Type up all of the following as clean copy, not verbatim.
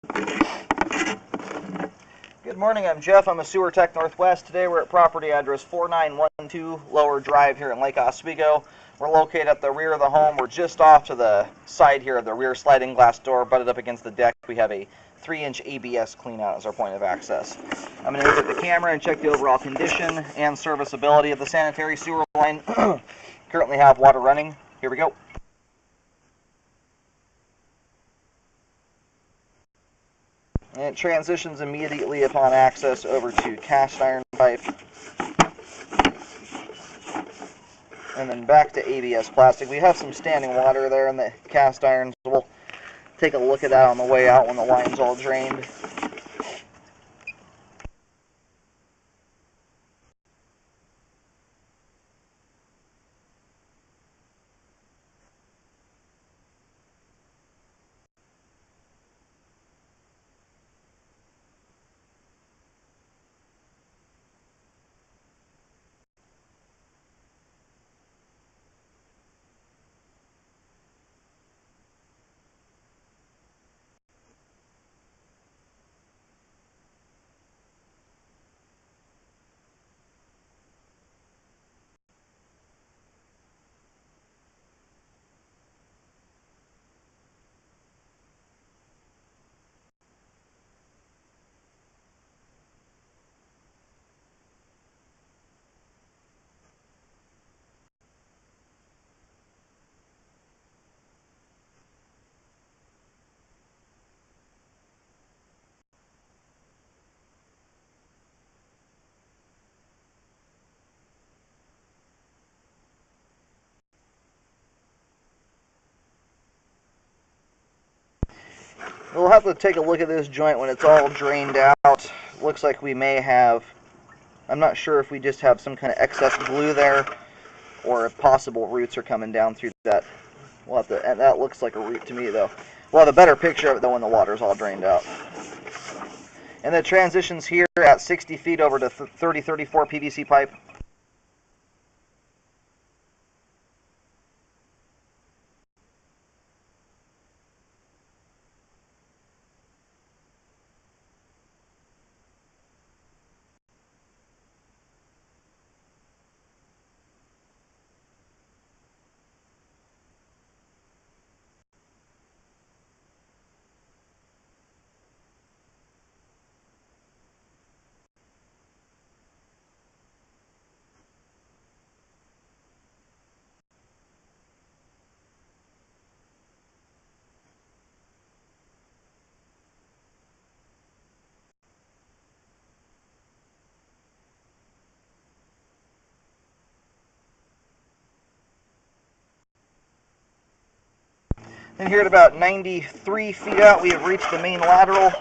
Good morning, I'm Jeff. I'm a Sewer Tech Northwest. Today we're at property address 4912 Lower Drive here in Lake Oswego. We're located at the rear of the home. We're just off to the side here of the rear sliding glass door, butted up against the deck. We have a 3-inch ABS cleanout as our point of access. I'm going to look at the camera and check the overall condition and serviceability of the sanitary sewer line. Currently have water running. Here we go. And it transitions immediately upon access over to cast iron pipe, and then back to ABS plastic. We have some standing water there in the cast iron, so we'll take a look at that on the way out when the line's all drained. We'll have to take a look at this joint when it's all drained out. Looks like we may have, I'm not sure if we just have some kind of excess glue there or if possible roots are coming down through that. We'll have to, and that looks like a root to me though. We'll have a better picture of it though when the water's all drained out. And the transitions here at 60 feet over to 3034 PVC pipe. And here at about 93 feet out, we have reached the main lateral.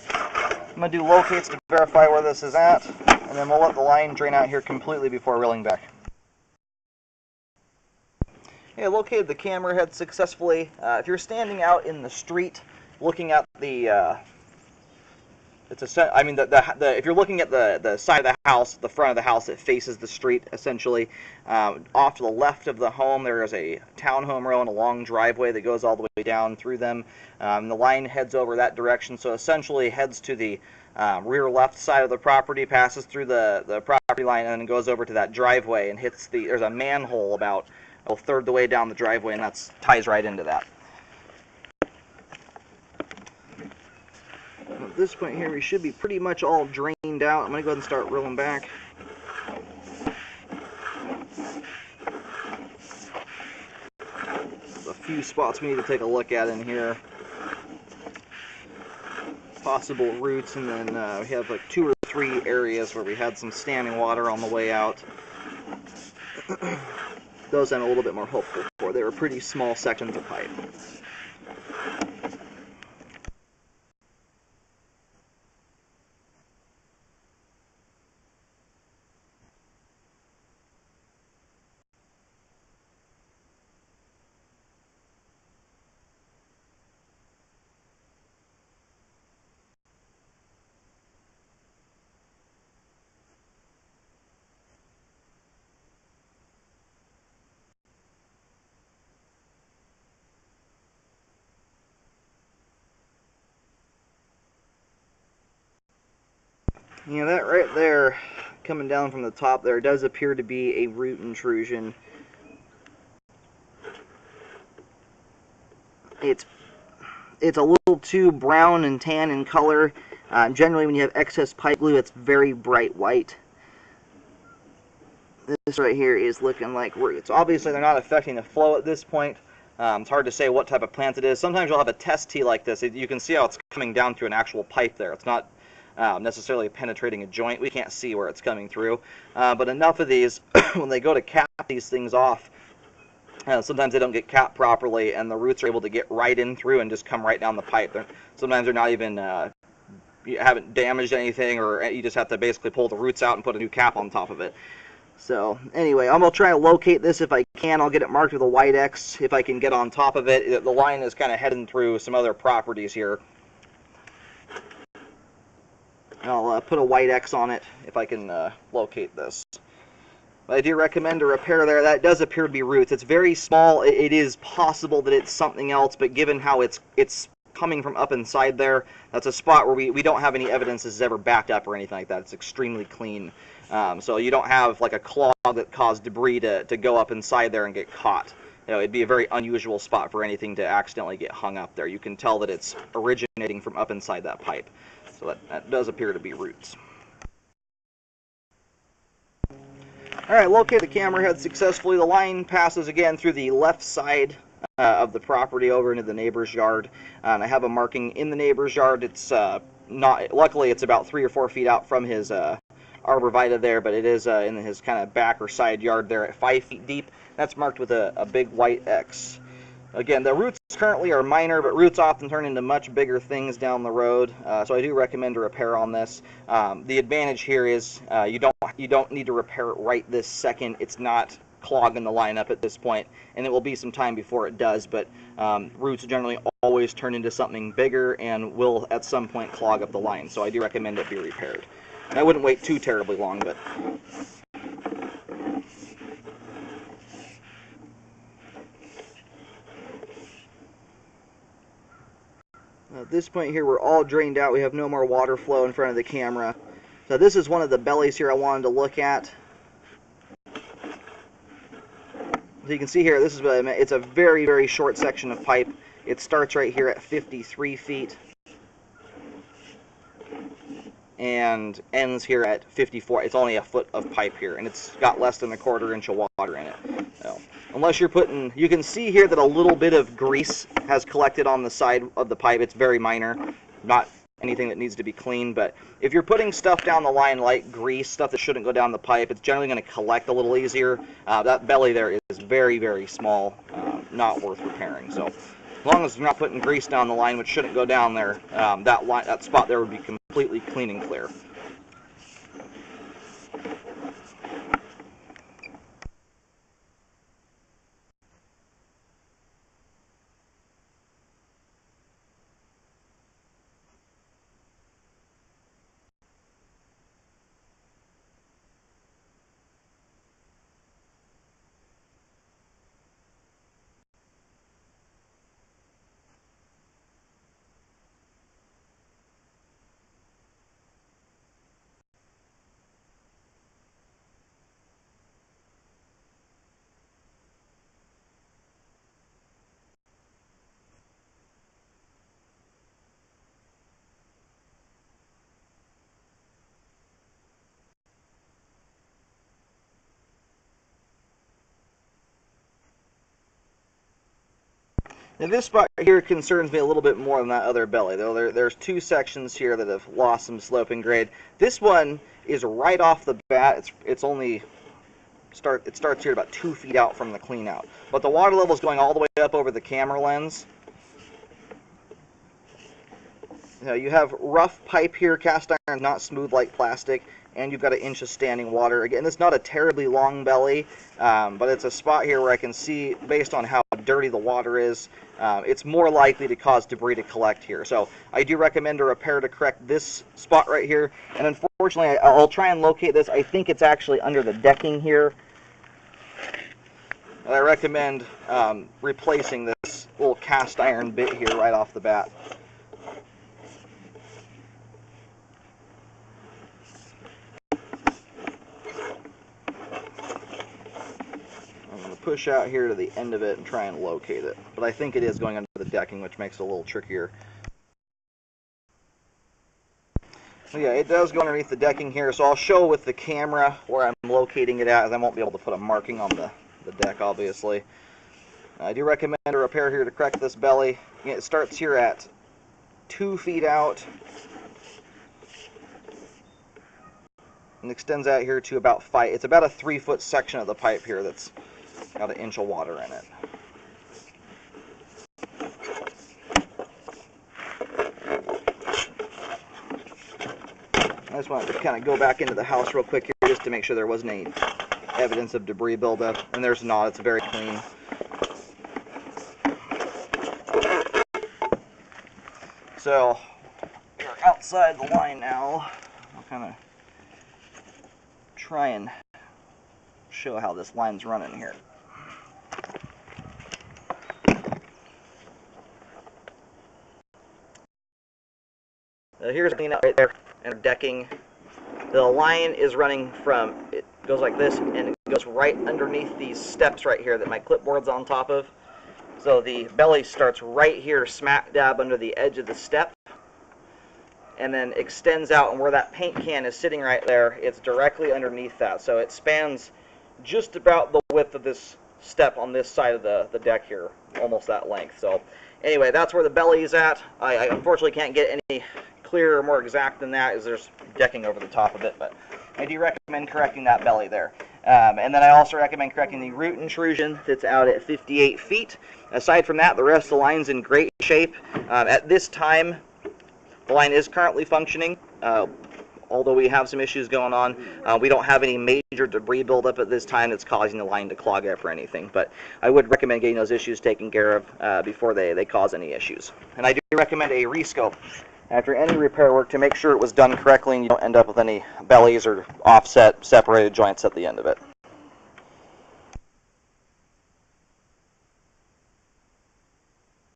I'm going to do locates to verify where this is at, and then we'll let the line drain out here completely before reeling back. Okay, located the camera head successfully. If you're standing out in the street looking at the if you're looking at the side of the house, the front of the house, it faces the street essentially. Off to the left of the home, there is a townhome row and a long driveway that goes all the way down through them. The line heads over that direction, so essentially heads to the rear left side of the property, passes through the property line, and then goes over to that driveway and hits there's a manhole about a third the way down the driveway, and that ties right into that. At this point here, we should be pretty much all drained out. I'm going to go ahead and start reeling back. There's a few spots we need to take a look at in here. Possible roots, and then we have like 2 or 3 areas where we had some standing water on the way out. Those I'm a little bit more hopeful for. They were pretty small sections of pipe. Yeah, that right there, coming down from the top there, does appear to be a root intrusion. It's a little too brown and tan in color. Generally, when you have excess pipe glue, it's very bright white. This right here is looking like roots. Obviously, they're not affecting the flow at this point. It's hard to say what type of plant it is. Sometimes you'll have a test tee like this. You can see how it's coming down through an actual pipe there. It's not necessarily penetrating a joint. We can't see where it's coming through. But enough of these, when they go to cap these things off, sometimes they don't get capped properly, and the roots are able to get right in through and just come right down the pipe. Sometimes they're not even, you haven't damaged anything, or you just have to basically pull the roots out and put a new cap on top of it. So anyway, I'm going to try to locate this if I can. I'll get it marked with a white X if I can get on top of it. The line is kind of heading through some other properties here. I'll put a white X on it if I can locate this. But I do recommend a repair there. That does appear to be roots. It's very small. It is possible that it's something else, but given how it's coming from up inside there, that's a spot where we don't have any evidence this is ever backed up or anything like that. It's extremely clean. So you don't have like a clog that caused debris to go up inside there and get caught. You know, it'd be a very unusual spot for anything to accidentally get hung up there. You can tell that it's originating from up inside that pipe. So that does appear to be roots. Alright, locate the camera head successfully. The line passes again through the left side of the property over into the neighbor's yard. I have a marking in the neighbor's yard. It's not, luckily it's about 3 or 4 feet out from his arborvitae there, but it is in his kind of back or side yard there at 5 feet deep. That's marked with a big white X. Again, the roots currently are minor, but roots often turn into much bigger things down the road. So I do recommend a repair on this. The advantage here is you don't need to repair it right this second. It's not clogging the line up at this point, and it will be some time before it does. But roots generally always turn into something bigger and will at some point clog up the line. So I do recommend it be repaired. And I wouldn't wait too terribly long, but. At this point here, we're all drained out. We have no more water flow in front of the camera. So this is one of the bellies here I wanted to look at. So you can see here, this is what I meant. It's a very, very short section of pipe. It starts right here at 53 feet and ends here at 54. It's only a foot of pipe here, and it's got less than a quarter inch of water in it. So, unless you're putting, you can see here that a little bit of grease has collected on the side of the pipe. It's very minor, not anything that needs to be cleaned, but if you're putting stuff down the line like grease, stuff that shouldn't go down the pipe, it's generally going to collect a little easier. That belly there is very, very small, not worth repairing. So as long as you're not putting grease down the line, which shouldn't go down there, that spot there would be completely clean and clear. Now this spot here concerns me a little bit more than that other belly, though. There's two sections here that have lost some sloping grade. This one is right off the bat. It starts here about 2 feet out from the clean out, but the water level is going all the way up over the camera lens. Now you have rough pipe here, cast iron, not smooth like plastic, and you've got 1 inch of standing water. Again, it's not a terribly long belly, but it's a spot here where I can see, based on how dirty the water is, it's more likely to cause debris to collect here. So I do recommend a repair to correct this spot right here. And unfortunately, I'll try and locate this. I think it's actually under the decking here. And I recommend replacing this little cast iron bit here right off the bat. push out here to the end of it and try and locate it. But I think it is going under the decking, which makes it a little trickier. So yeah, it does go underneath the decking here, so I'll show with the camera where I'm locating it at, as I won't be able to put a marking on the deck, obviously. I do recommend a repair here to correct this belly. It starts here at 2 feet out and extends out here to about 5. It's about a 3-foot section of the pipe here that's got 1 inch of water in it. I just wanted to kind of go back into the house real quick here just to make sure there wasn't any evidence of debris buildup, and there's not. It's very clean. So we're outside the line now. I'll kind of try and show how this line's running here. Here's a clean out right there and decking. The line is running from, it goes like this, and it goes right underneath these steps right here that my clipboard's on top of. So the belly starts right here, smack dab under the edge of the step, and then extends out, and where that paint can is sitting right there, it's directly underneath that. So it spans just about the width of this step on this side of the deck here, almost that length. So anyway, that's where the belly is at. I unfortunately can't get any clearer or more exact than that, as there's decking over the top of it, but I do recommend correcting that belly there. And then I also recommend correcting the root intrusion that's out at 58 feet. Aside from that, the rest of the line's in great shape. At this time, the line is currently functioning. Although we have some issues going on, we don't have any major debris buildup at this time that's causing the line to clog up or anything. But I would recommend getting those issues taken care of before they cause any issues. And I do recommend a rescope after any repair work to make sure it was done correctly and you don't end up with any bellies or offset separated joints at the end of it.